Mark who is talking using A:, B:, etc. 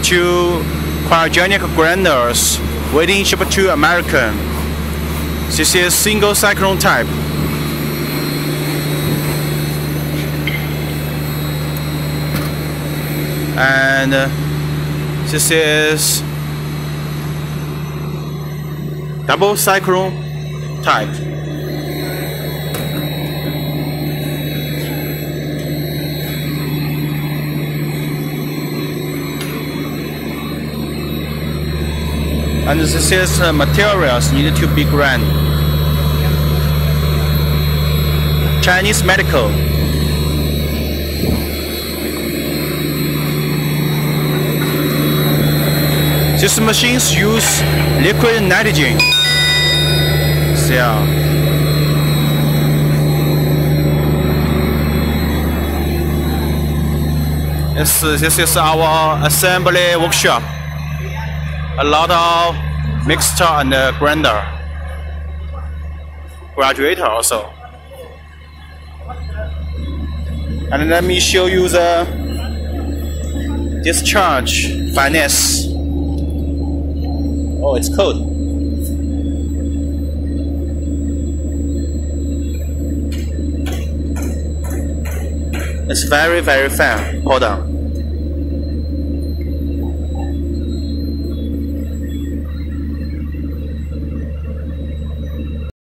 A: two cryogenic grinders waiting ship to American. This is single cyclone type. And this is double cyclone type. And this is materials needed to be ground. Chinese medical. These machines use liquid nitrogen. So, this is our assembly workshop. A lot of mixer and grinder. Graduator also. And let me show you the discharge finesse. Oh, it's cold. It's very, very fine. Hold on.